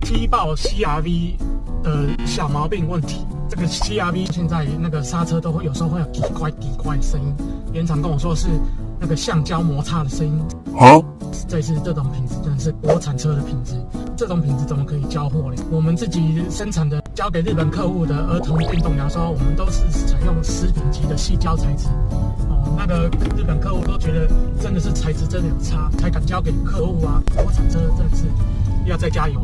踢爆 CR-V 的小毛病问题。这个 CR-V 现在那个刹车都会有时候会有滴块的声音，原厂跟我说是那个橡胶摩擦的声音。这次这种品质真的是国产车的品质，这种品质怎么可以交货呢？我们自己生产的交给日本客户的儿童电动牙刷，我们都是采用食品级的矽胶材质。那个日本客户都觉得真的是材质真的有差，才敢交给客户啊。国产车真的是要再加油。